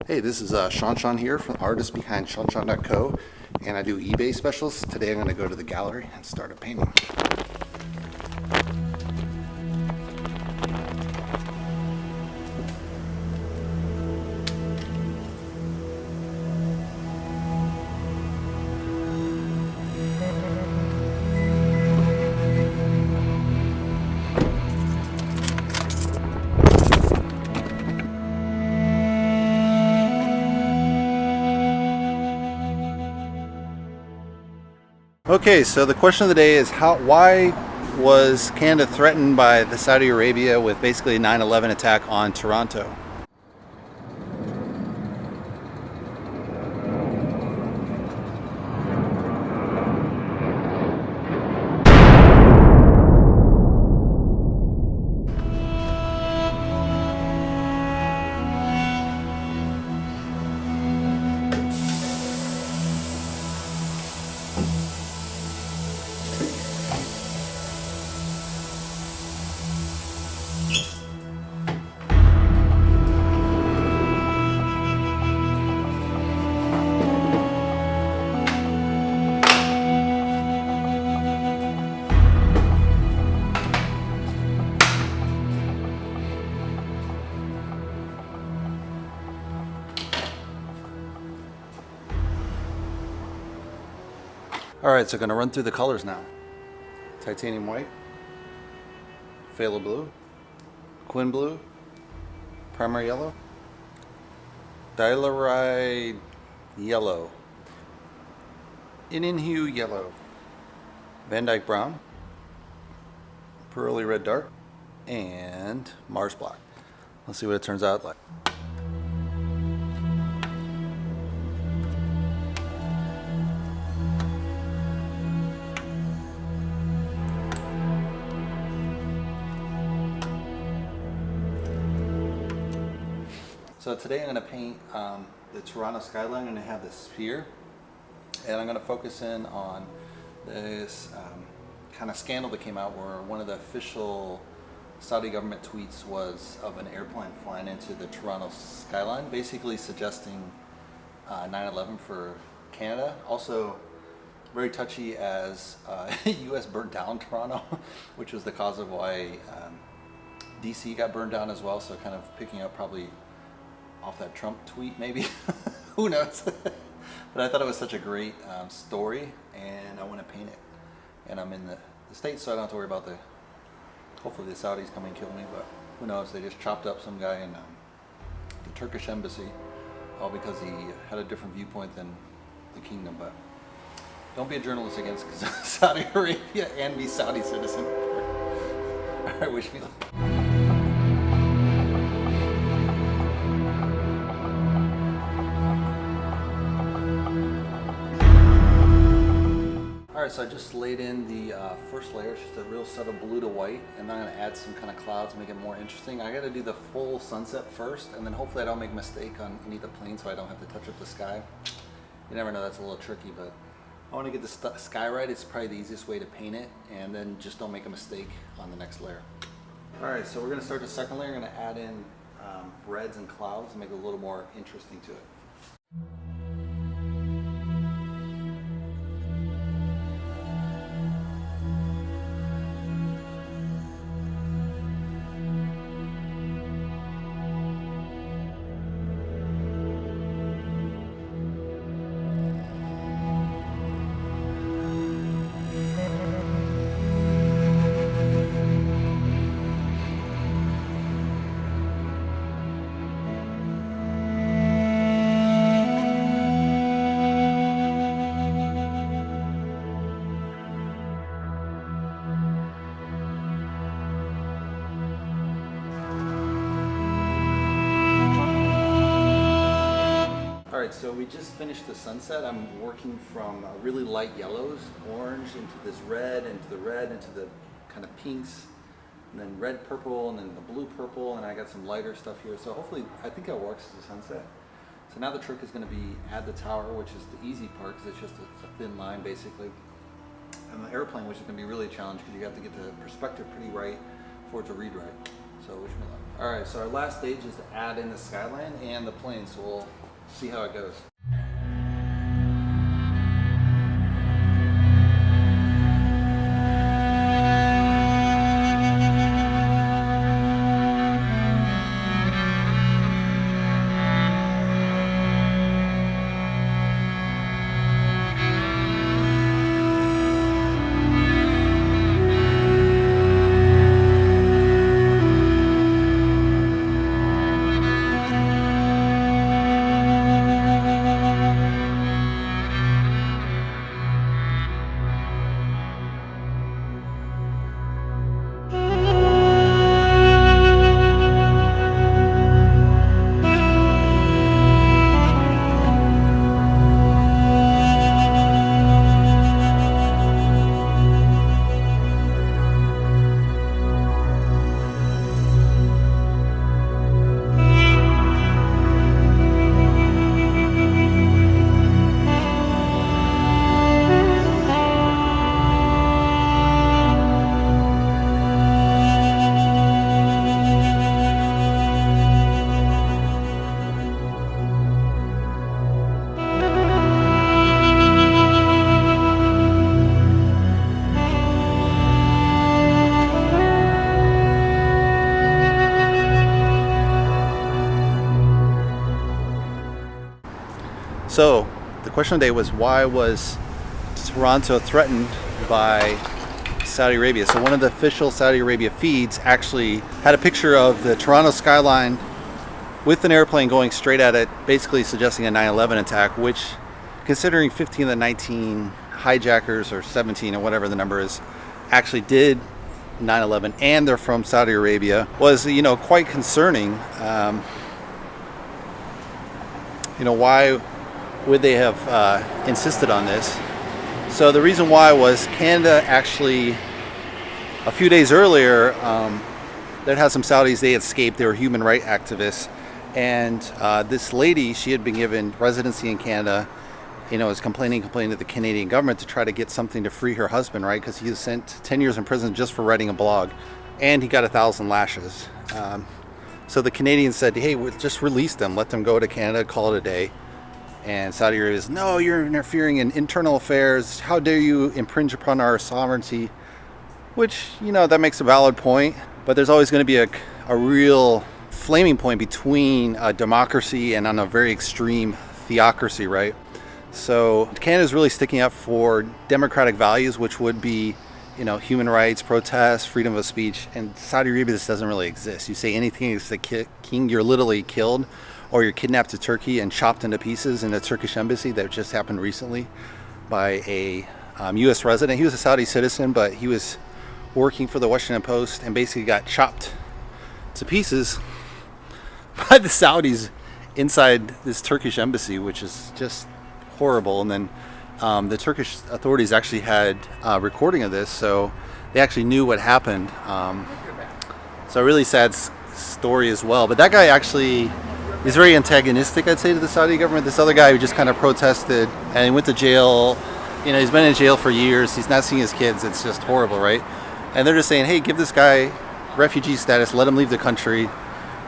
Hey, this is ShawNshawN here, from the artist behind ShawNshawN.co, and I do eBay specials. Today I'm going to go to the gallery and start a painting. Okay, so the question of the day is why was Canada threatened by the Saudi Arabia with basically a 9/11 attack on Toronto? Alright, so I'm going to run through the colors now. Titanium white, phthalo blue, quin blue, primary yellow, dilurid yellow, Indian hue yellow, Van Dyke brown, pearly red dark, and Mars black. Let's see what it turns out like. So today I'm going to paint the Toronto skyline. I'm going to have this sphere, and I'm going to focus in on this kind of scandal that came out where one of the official Saudi government tweets was of an airplane flying into the Toronto skyline, basically suggesting 9/11 for Canada. Also very touchy as US burnt down Toronto, which was the cause of why DC got burned down as well, so kind of picking up probably off that Trump tweet maybe. Who knows. But I thought it was such a great story, and I want to paint it, and I'm in the States, so I don't have to worry about hopefully the Saudis come and kill me, but who knows. They just chopped up some guy in the Turkish embassy, all because he had a different viewpoint than the kingdom. But don't be a journalist against Saudi Arabia and be Saudi citizen. Alright, wish me luck. Alright, so I just laid in the first layer. It's just a real subtle blue to white, and then I'm going to add some kind of clouds, make it more interesting. I got to do the full sunset first, and then hopefully I don't make a mistake on any of the planes, so I don't have to touch up the sky. You never know, that's a little tricky, but I want to get the sky right. It's probably the easiest way to paint it, and then just don't make a mistake on the next layer. Alright, so we're going to start the second layer. I'm going to add in reds and clouds and make it a little more interesting to it. Alright, so we just finished the sunset. I'm working from really light yellows, orange, into this red, into the kind of pinks, and then red purple, and then the blue purple, and I got some lighter stuff here. So hopefully, I think it works as a sunset. So now the trick is going to be add the tower, which is the easy part because it's just a thin line basically. And the airplane, which is going to be really a challenge because you have to get the perspective pretty right for it to read right. So wish me luck. All right, so our last stage is to add in the skyline and the plane, so we'll see how it goes. So the question of the day was, why was Toronto threatened by Saudi Arabia? So one of the official Saudi Arabia feeds actually had a picture of the Toronto skyline with an airplane going straight at it, basically suggesting a 9/11 attack, which, considering 15 of the 19 hijackers, or 17 or whatever the number is, actually did 9/11 and they're from Saudi Arabia, was, you know, quite concerning. Why would they have insisted on this? So the reason why was Canada actually, a few days earlier, they'd had some Saudis, they escaped, they were human rights activists, and this lady, she had been given residency in Canada, was complaining to the Canadian government to try to get something to free her husband, right? Because he was sent 10 years in prison just for writing a blog, and he got 1,000 lashes. So the Canadians said, hey, we'll just release them, let them go to Canada, call it a day. And Saudi Arabia is, no, you're interfering in internal affairs. How dare you infringe upon our sovereignty? Which, that makes a valid point. But there's always going to be a real flaming point between democracy and on a very extreme theocracy, right? So Canada's really sticking up for democratic values, which would be, human rights, protests, freedom of speech. And Saudi Arabia, this doesn't really exist. You say anything against the king, you're literally killed, or you're kidnapped to Turkey and chopped into pieces in the Turkish embassy. That just happened recently by a U.S. resident. He was a Saudi citizen, but he was working for the Washington Post and basically got chopped to pieces by the Saudis inside this Turkish embassy, which is just horrible. And then the Turkish authorities actually had a recording of this, so they actually knew what happened. So a really sad story as well. But that guy actually is very antagonistic, I'd say, to the Saudi government. This other guy who just kind of protested and he went to jail. He's been in jail for years. He's not seeing his kids. It's just horrible, right? And they're just saying, hey, give this guy refugee status, let him leave the country.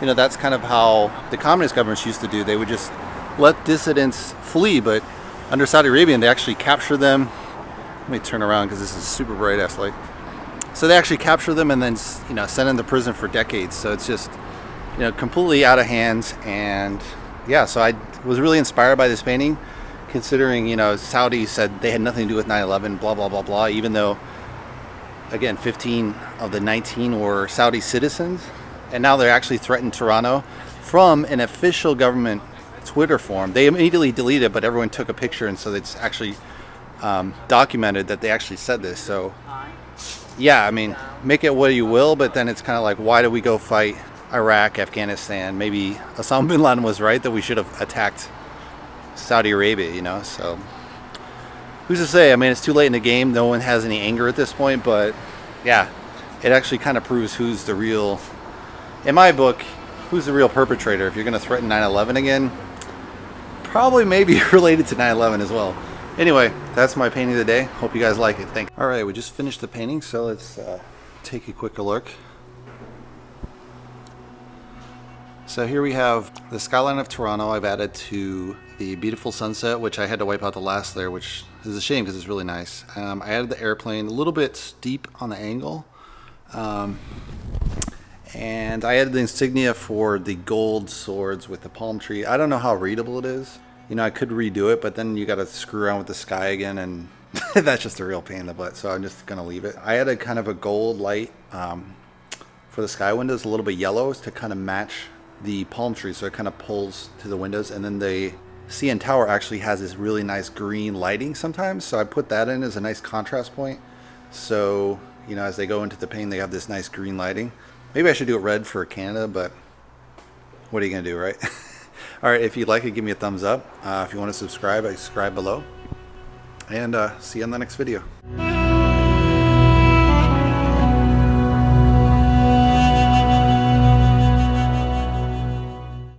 That's kind of how the communist governments used to do. They would just let dissidents flee, but under Saudi Arabia, they actually capture them. Let me turn around because this is super bright ass light. So they actually capture them and then, send them to prison for decades. So it's just, completely out of hand. And yeah, so I was really inspired by this painting, considering, Saudi said they had nothing to do with 9/11, blah, blah, blah, blah, even though, again, 15 of the 19 were Saudi citizens. And now they're actually threatened Toronto from an official government Twitter form. They immediately deleted it, but everyone took a picture, and so it's actually documented that they actually said this. So yeah, make it what you will, but then it's kind of like, why do we go fight Iraq, Afghanistan? Maybe Osama bin Laden was right that we should have attacked Saudi Arabia, so who's to say? It's too late in the game. No one has any anger at this point, but yeah, it actually kind of proves who's the real, in my book, who's the real perpetrator. If you're going to threaten 9/11 again, probably maybe related to 9/11 as well. Anyway, that's my painting of the day. Hope you guys like it. Thank you. All right, we just finished the painting, so let's take a quick look. So here we have the skyline of Toronto. I've added to the beautiful sunset, which I had to wipe out the last layer, which is a shame because it's really nice. I added the airplane a little bit steep on the angle. And I added the insignia for the gold swords with the palm tree. I don't know how readable it is. You know, I could redo it, but then you got to screw around with the sky again, and that's just a real pain in the butt. So I'm just going to leave it. I added kind of a gold light for the sky windows, a little bit yellows to kind of match the palm tree, so it kind of pulls to the windows. And then the CN Tower actually has this really nice green lighting sometimes, so I put that in as a nice contrast point. So, you know, as they go into the paint, they have this nice green lighting. Maybe I should do it red for Canada, but what are you going to do, right? All right, if you'd like it, give me a thumbs up. If you want to subscribe, I subscribe below. And see you on the next video.